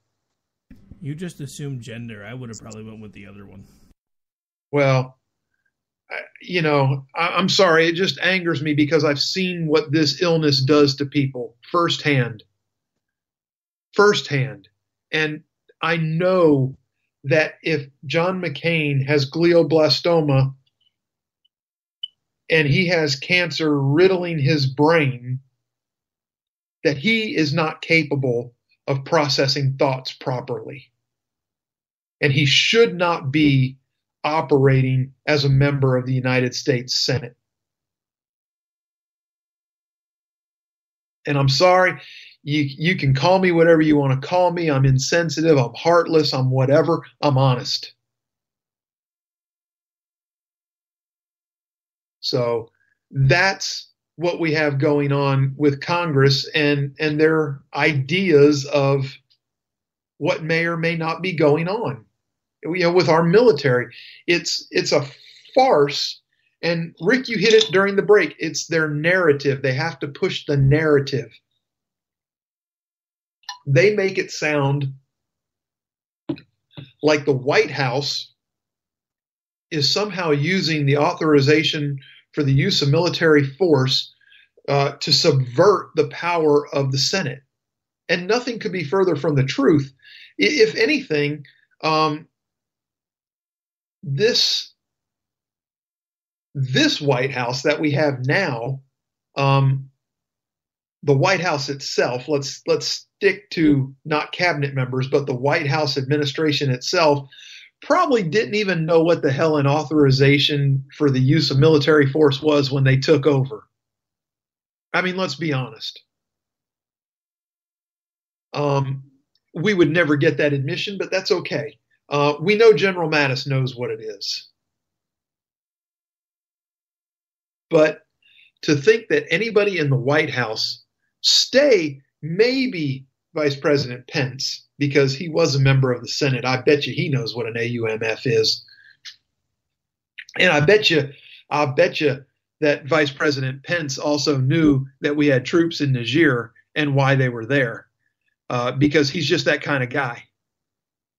You just assumed gender. I would have probably went with the other one. Well, I'm sorry. It just angers me because I've seen what this illness does to people firsthand. And I know that if John McCain has glioblastoma and he has cancer riddling his brain, that he is not capable of processing thoughts properly. And he should not be operating as a member of the United States Senate. And I'm sorry, you can call me whatever you want to call me. I'm insensitive, I'm heartless, I'm whatever. I'm honest. So that's what we have going on with Congress and their ideas of what may or may not be going on. With our military, it's a farce. And Rick, you hit it during the break. It's their narrative. They have to push the narrative. They make it sound like the White House is somehow using the authorization for the use of military force to subvert the power of the Senate. And nothing could be further from the truth. If anything, this White House that we have now, the White House itself, let's stick to not cabinet members, but the White House administration itself, probably didn't even know what the hell an authorization for the use of military force was when they took over. I mean, let's be honest. We would never get that admission, but that's okay. We know General Mattis knows what it is. But to think that anybody in the White House, stay maybe Vice President Pence, because he was a member of the Senate, I bet you he knows what an AUMF is. And I bet you that Vice President Pence also knew that we had troops in Niger and why they were there, because he's just that kind of guy.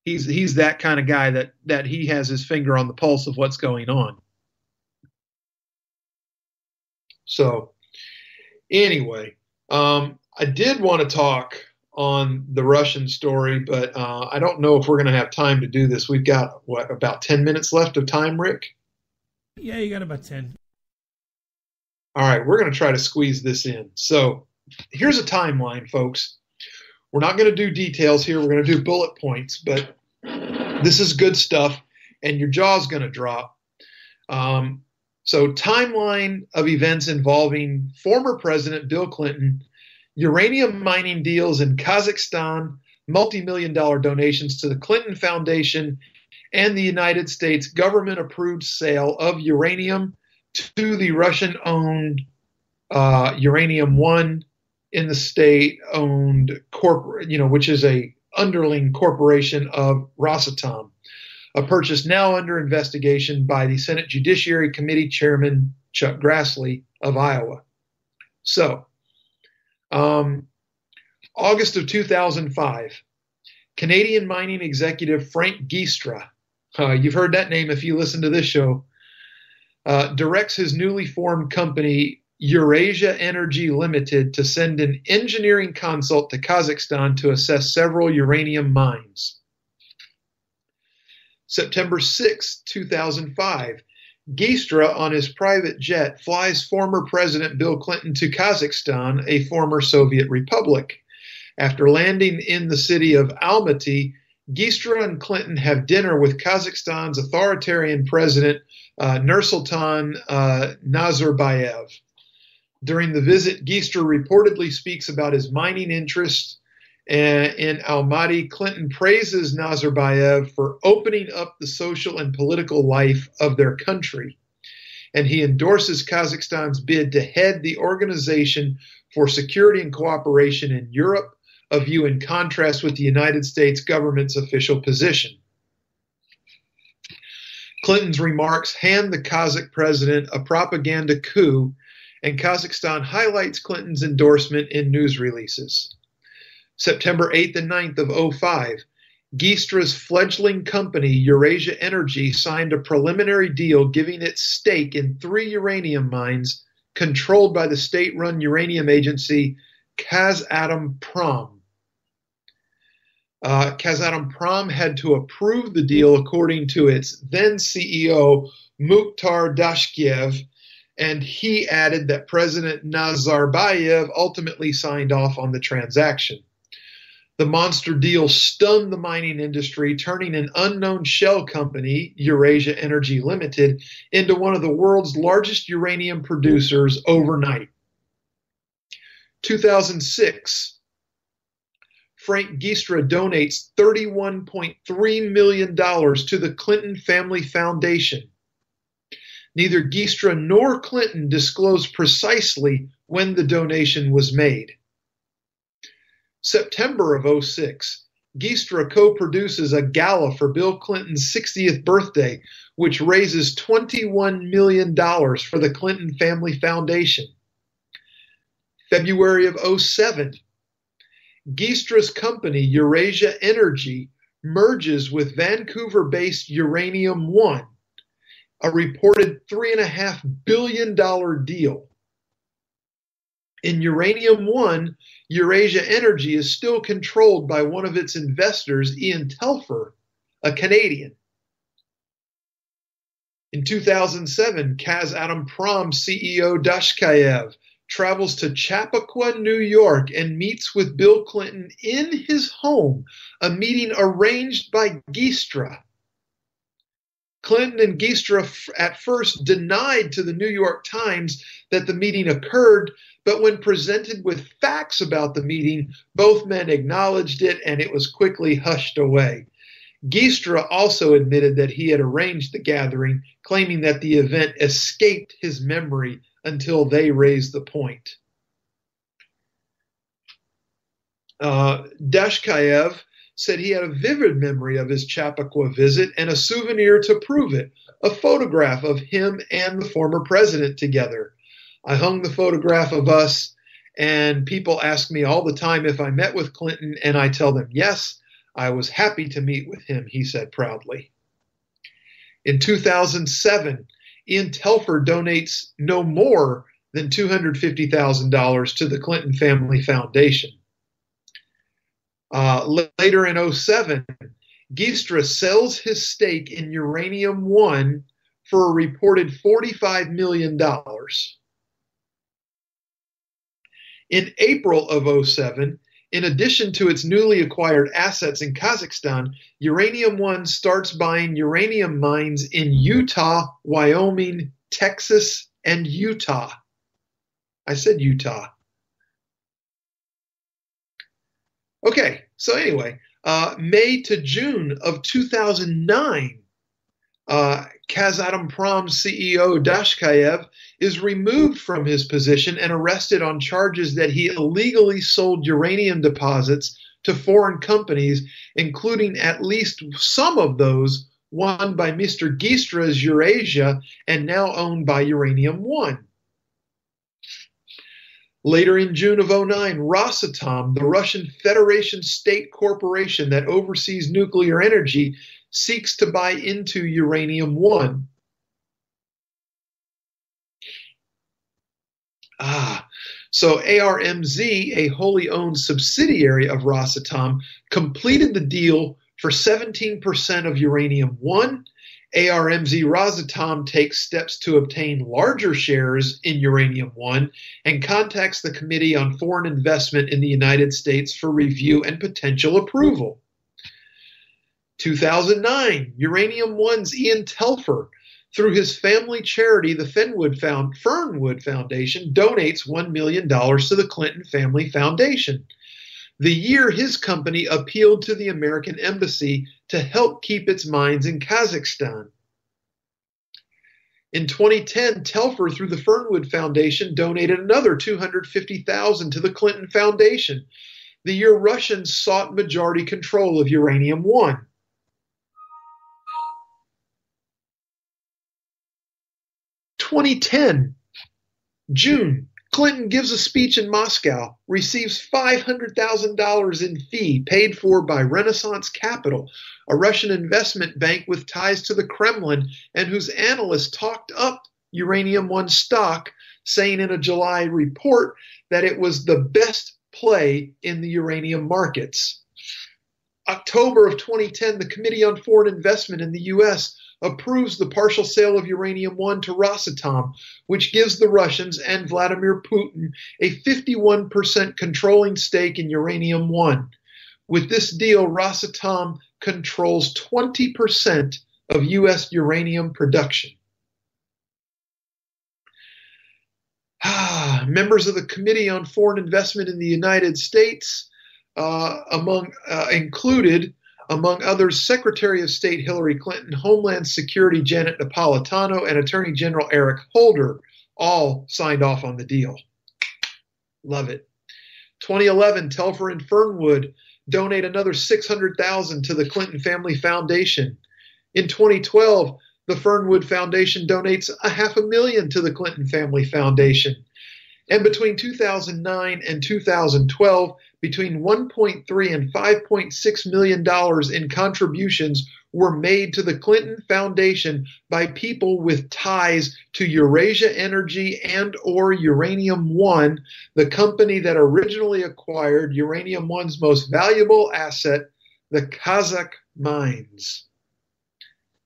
He's that kind of guy that he has his finger on the pulse of what's going on. So anyway, I did want to talk on the Russian story, but I don't know if we're going to have time to do this. We've got, about 10 minutes left of time, Rick? Yeah, you got about 10. All right, we're going to try to squeeze this in. So here's a timeline, folks. We're not going to do details here. We're going to do bullet points, but this is good stuff, and your jaw's going to drop. So timeline of events involving former President Bill Clinton, uranium mining deals in Kazakhstan, multi-million-dollar donations to the Clinton Foundation, and the United States government-approved sale of uranium to the Russian-owned Uranium One in the state-owned corporate, which is a underling corporation of Rosatom, a purchase now under investigation by the Senate Judiciary Committee Chairman Chuck Grassley of Iowa. So, August of 2005, Canadian mining executive Frank Giestra, you've heard that name if you listen to this show, directs his newly formed company Eurasia Energy Limited to send an engineering consult to Kazakhstan to assess several uranium mines. September 6, 2005, Giestra on his private jet flies former President Bill Clinton to Kazakhstan, a former Soviet republic. After landing in the city of Almaty, Giestra and Clinton have dinner with Kazakhstan's authoritarian president Nursultan Nazarbayev. During the visit, Giestra reportedly speaks about his mining interest in Almaty. Clinton praises Nazarbayev for opening up the social and political life of their country, and he endorses Kazakhstan's bid to head the Organization for Security and Cooperation in Europe, a view in contrast with the United States government's official position. Clinton's remarks hand the Kazakh president a propaganda coup, and Kazakhstan highlights Clinton's endorsement in news releases. September 8th and 9th of 2005, Giestra's fledgling company, Eurasia Energy, signed a preliminary deal giving it stake in 3 uranium mines controlled by the state-run uranium agency Kazatomprom. Kazatomprom had to approve the deal according to its then CEO, Mukhtar Dashkiev, and he added that President Nazarbayev ultimately signed off on the transaction. The monster deal stunned the mining industry, turning an unknown shell company, Eurasia Energy Limited, into one of the world's largest uranium producers overnight. 2006, Frank Giestra donates $31.3 million to the Clinton Family Foundation. Neither Giestra nor Clinton disclosed precisely when the donation was made. September of 2006, Giestra co-produces a gala for Bill Clinton's 60th birthday, which raises $21 million for the Clinton Family Foundation. February of 2007, Giestra's company, Eurasia Energy, merges with Vancouver-based Uranium One, a reported $3.5 billion deal. In Uranium One, Eurasia Energy is still controlled by one of its investors, Ian Telfer, a Canadian. In 2007, Kazatomprom CEO Dashkayev travels to Chappaqua, New York, and meets with Bill Clinton in his home, a meeting arranged by Giestra. Clinton and Giestra at first denied to the New York Times that the meeting occurred, but when presented with facts about the meeting, both men acknowledged it and it was quickly hushed away. Giestra also admitted that he had arranged the gathering, claiming that the event escaped his memory until they raised the point. Dashkayev said he had a vivid memory of his Chappaqua visit and a souvenir to prove it, a photograph of him and the former president together. I hung the photograph of us, and people ask me all the time if I met with Clinton, and I tell them, yes, I was happy to meet with him, he said proudly. In 2007, Ian Telfer donates no more than $250,000 to the Clinton Family Foundation. Later in 2007, Giestra sells his stake in Uranium One for a reported $45 million. In April of 2007, in addition to its newly acquired assets in Kazakhstan, Uranium One starts buying uranium mines in Utah, Wyoming, Texas, and Utah. I said Utah. Okay, so anyway, May to June of 2009, Kazatomprom CEO Dashkayev is removed from his position and arrested on charges that he illegally sold uranium deposits to foreign companies, including at least some of those won by Mr. Giestra's Eurasia and now owned by Uranium One. Later in June of 2009, Rosatom, the Russian Federation state corporation that oversees nuclear energy, seeks to buy into Uranium One. So ARMZ, a wholly owned subsidiary of Rosatom, completed the deal for 17% of Uranium One. ARMZ Rosatom takes steps to obtain larger shares in Uranium One and contacts the Committee on Foreign Investment in the United States for review and potential approval. 2009, Uranium One's Ian Telfer Through his family charity, the Fernwood Foundation donates $1 million to the Clinton Family Foundation. The year his company appealed to the American Embassy to help keep its mines in Kazakhstan. In 2010, Telfer, through the Fernwood Foundation, donated another $250,000 to the Clinton Foundation, the year Russians sought majority control of uranium-1. June, Clinton gives a speech in Moscow, receives $500,000 in fee paid for by Renaissance Capital, a Russian investment bank with ties to the Kremlin and whose analysts talked up uranium-1 stock, saying in a July report that it was the best play in the uranium markets. October of 2010, the Committee on Foreign Investment in the U.S. approves the partial sale of uranium-1 to Rosatom, which gives the Russians and Vladimir Putin a 51% controlling stake in uranium-1. With this deal, Rosatom controls 20% of U.S. uranium production. Members of the Committee on Foreign Investment in the United States included, among others, Secretary of State Hillary Clinton, Homeland Security Janet Napolitano, and Attorney General Eric Holder, all signed off on the deal. Love it. 2011, Telfer and Fernwood donate another $600,000 to the Clinton Family Foundation. In 2012, the Fernwood Foundation donates $500,000 to the Clinton Family Foundation. And between 2009 and 2012, between $1.3 and $5.6 million in contributions were made to the Clinton Foundation by people with ties to Eurasia Energy and or Uranium-1, the company that originally acquired Uranium-1's most valuable asset, the Kazakh mines.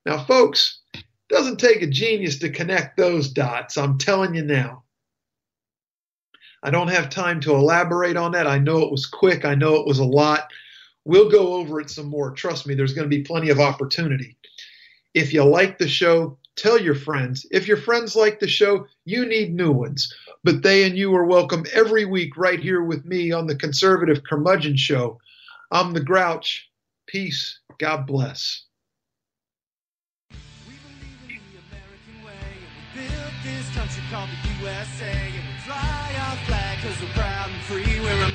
Now, folks, it doesn't take a genius to connect those dots, I'm telling you now. I don't have time to elaborate on that. I know it was quick. I know it was a lot. We'll go over it some more. Trust me, there's going to be plenty of opportunity. If you like the show, tell your friends. If your friends like the show, you need new ones. But they and you are welcome every week right here with me on the Conservative Curmudgeon Show. I'm the Grouch. Peace. God bless. This country called the USA, and we fly our flag 'cause we're proud and free. We're